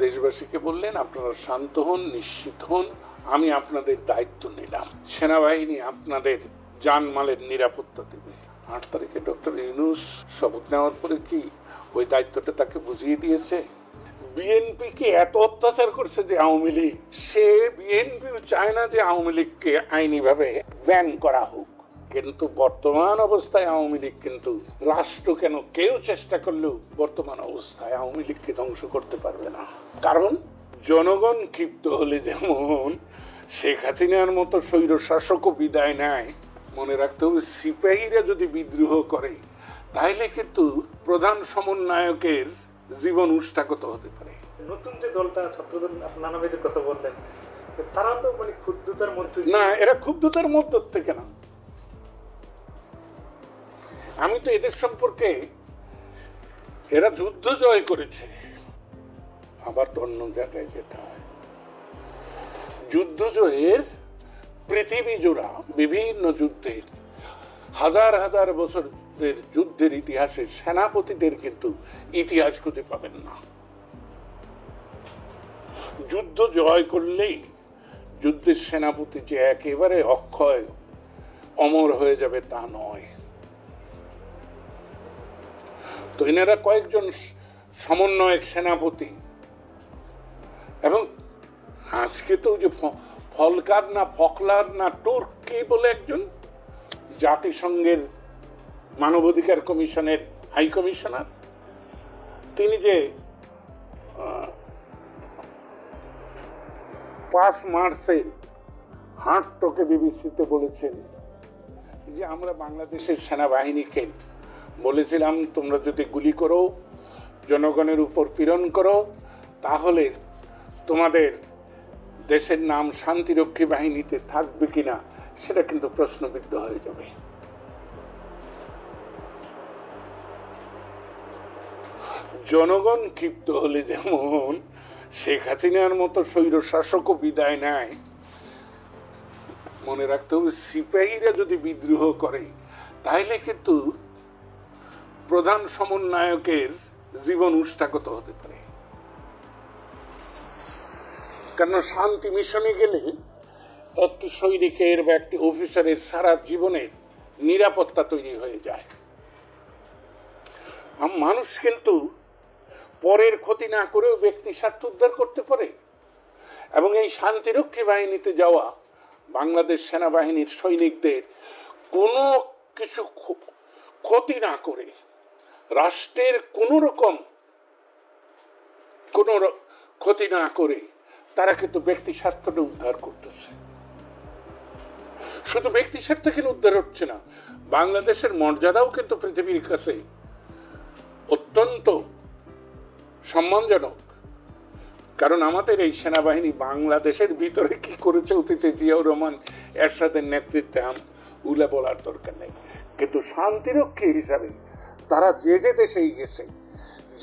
দেশবাসীকে বললেন আপনারা শান্ত হন, নিশ্চিত হন, আমি আপনাদের দায়িত্ব নিলাম, সেনাবাহিনী আপনাদের জানমালের নিরাপত্তা দেবে। 8 তারিখে ডক্টর ইউনূস শপথ নেওয়ার পরে কি ওই দায়িত্বটা তাকে বুঝিয়ে দিয়েছে? বিএনপি কে এত অত্যাচার করছে যে আওয়ামী লীগ, সে বিএনপিও চায় না যে আওয়ামী লীগকে আইনিভাবে ব্যান করা হোক। কিন্তু বর্তমান অবস্থায় আওয়ামী লীগ কিন্তু রাষ্ট্র কেন কেউ চেষ্টা করলেও বর্তমান অবস্থায় আওয়ামী লীগকে ধ্বংস করতে পারবে না। কারণ জনগণ ক্ষিপ্ত হলে যেমন শেখ হাসিনার মতো স্বৈর শাসকও বিদায় নেয়, মনে রাখতে হবে সিপাহীরা যদি বিদ্রোহ করে তাহলে কিন্তু প্রধান সমন্বয়কের জীবন উষ্টাগত হতে পারে। নতুন যে দলটা ছাত্রদল নানাবিধের কথা বললেন, তারা তো মানে ক্ষুব্ধতার মধ্যে না, এরা ক্ষুব্ধতার মধ্য থেকে না। আমি তো এদের সম্পর্কে, এরা যুদ্ধ জয় করেছে, আবার তো অন্য জায়গায় যেতে হয়। যুদ্ধ জয়ের পৃথিবী জোড়া বিভিন্ন যুদ্ধের হাজার হাজার বছরের যুদ্ধের ইতিহাসে সেনাপতিদের কিন্তু ইতিহাস খুঁজে পাবেন না। যুদ্ধ জয় করলেই যুদ্ধের সেনাপতি যে একেবারে অক্ষয় অমর হয়ে যাবে তা নয়। তো এনারা কয়েকজন সমন্বয়ক সেনাপতি, এবং আজকে তো যে ফলকার না ফকলার না টুর্ক কি বলে একজন জাতিসংঘের মানবাধিকার কমিশনের হাই কমিশনার, তিনি যে 5 মার্চে হার্টকে বিবিসিতে বলেছেন যে আমরা বাংলাদেশের সেনাবাহিনীকে বলেছিলাম তোমরা যদি গুলি করো, জনগণের উপর পীড়ন করো, তাহলে তোমাদের দেশের নাম শান্তিরক্ষী বাহিনীতে থাকবে কিনা সেটা কিন্তু প্রশ্নবিদ্ধ হয়ে যাবে। জনগণ ক্ষিপ্ত হলে যেমন শেখ হাসিনার মতো স্বৈর শাসকও বিদায় নেয়, মনে রাখতে হবে সিপাহীরা যদি বিদ্রোহ করে তাহলে কিন্তু প্রধান সমন্বয়কের জীবন উষ্টাগত হতে পারে। কারণ শান্তি মিশনে গেলে একটি সৈনিকের বা একটি অফিসারের সারা জীবনের নিরাপত্তা তৈরি হয়ে যায়। মানুষ কিন্তু পরের ক্ষতি না করেও ব্যক্তি স্বার্থ উদ্ধার করতে পারে, এবং এই শান্তিরক্ষী বাহিনীতে যাওয়া বাংলাদেশ সেনাবাহিনীর সৈনিকদের কোনো কিছু ক্ষতি না করে, রাষ্ট্রের কোন রকম কোন ক্ষতি না করে তারা কিন্তু ব্যক্তি স্বার্থটা উদ্ধার করতেছে। শুধু ব্যক্তি স্বার্থ কিন্তু উদ্ধার হচ্ছে না, বাংলাদেশের মর্যাদাও কিন্তু পৃথিবীর কাছে অত্যন্ত সম্মানজনক। কারণ আমাদের এই সেনাবাহিনী বাংলাদেশের ভিতরে কি করেছে অতীতে জিয়াউর রহমান এরশাদের নেতৃত্বে উল্লে বলার দরকার নেই, কিন্তু শান্তিরক্ষী হিসাবে তারা যে যে দেশেই গেছে,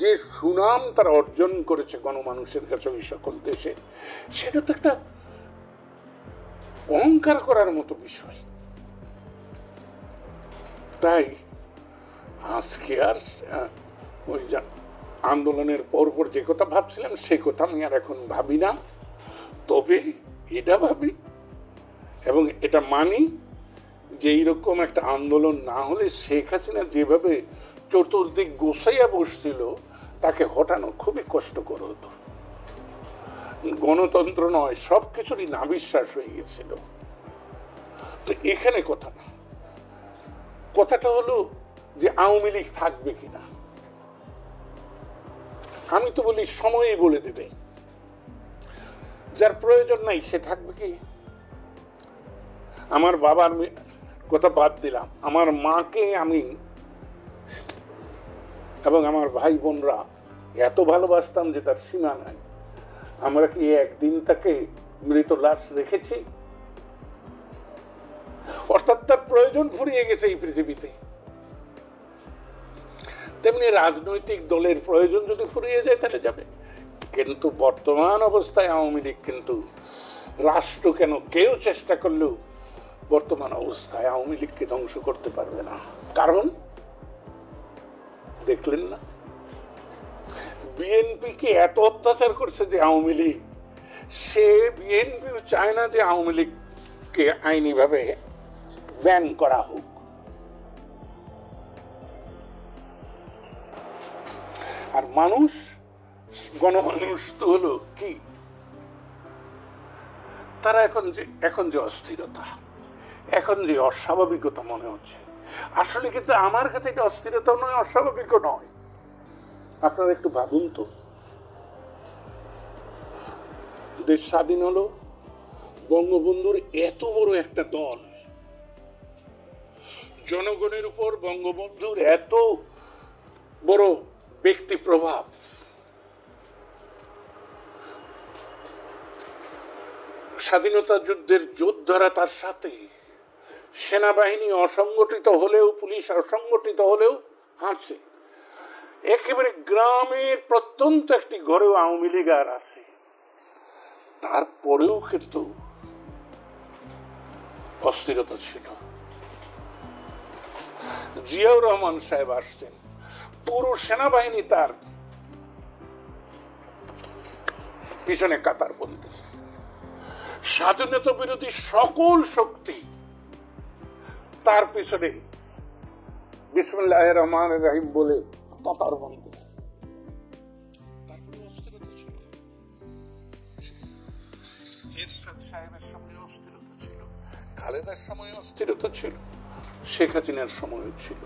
যে সুনাম তারা অর্জন করেছে গণমানুষের কাছে ওই সকল দেশে, সেটা তো একটা অহংকার করার মতো বিষয়। তাই আজকে আর ওই আন্দোলনের পরপর যে কথা ভাবছিলাম সে কথা আমি আর এখন ভাবি না, তবে এটা ভাবি এবং এটা মানি যে এইরকম একটা আন্দোলন না হলে শেখ হাসিনা যেভাবে চতুর্দিক গোছাইয়া বসছিল তাকে হটানো খুবই কষ্টকর হতো। গণতন্ত্র নয়, সবকিছুরই নাবিশ্বাস হয়ে গেছিল। তো এখানে কথা না, কথাটা হলো যে আওয়ামী লীগ থাকবে কিনা। আমি তো বলি সময়ই বলে দেবে, যার প্রয়োজন নাই সে থাকবে কি। আমার বাবার কথা বাদ দিলাম, আমার মাকে আমি এবং আমার ভাই বোনরা এত ভালোবাসতাম যে তার সীমা নাই। আমরা কি একদিন তাকে মৃত লাশ রেখেছি? অর্থাৎ তার প্রয়োজন ফুরিয়ে গেছে এই পৃথিবীতে। তেমনি রাজনৈতিক দলের প্রয়োজন যদি ফুরিয়ে যায় তাহলে যাবে, কিন্তু বর্তমান অবস্থায় আওয়ামী লীগ কিন্তু রাষ্ট্র কেন কেউ চেষ্টা করলেও বর্তমান অবস্থায় আওয়ামী লীগকে ধ্বংস করতে পারবে না। কারণ দেখলেন না, বিএনপিকে এত অত্যাচার করছে যে আওয়ামী লীগ, সে বিএনপিও চায় না যে আওয়ামী লীগকে আইনিভাবে ব্যান করা হোক। আর মানুষ, গণমানুষ তো হলো কি, তারা এখন যে অস্থিরতা, এখন যে অস্বাভাবিকতা মনে হচ্ছে, আসলে কিন্তু আমার কাছে এটা অস্থিরতা নয়, অস্বাভাবিকও নয়। আপনারা একটু ভাবুন তো, দেশ স্বাধীন হলো, বঙ্গবন্ধুর এত বড় একটা দল, জনগণের উপর বঙ্গবন্ধুর এত বড় ব্যক্তি প্রভাব, স্বাধীনতা যুদ্ধের যোদ্ধারা তার সাথে, সেনাবাহিনী অসংগঠিত হলেও, পুলিশ অসংগঠিত হলেও আছে, একেবারে গ্রামের প্রত্যন্ত একটি ঘরেও আওয়ামী লীগ আর আছে, তারপরেও কিন্তু অস্থিরতা ছিল। জিয়াউর রহমান সাহেব আসছেন, পুরো সেনাবাহিনী তার পিছনে কাতারবন্দী, স্বাধীনতা বিরোধী সকল শক্তি তার পিছনে বিসমিল্লাহির রহমানির রহিম বলে কাতারবন্দী। তারপরে অস্থিরতা ছিল, এরশাদ সাহেবের সময় অস্থিরতা ছিল, খালেদার সময় অস্থিরতা ছিল, শেখ হাসিনার সময়ও ছিল।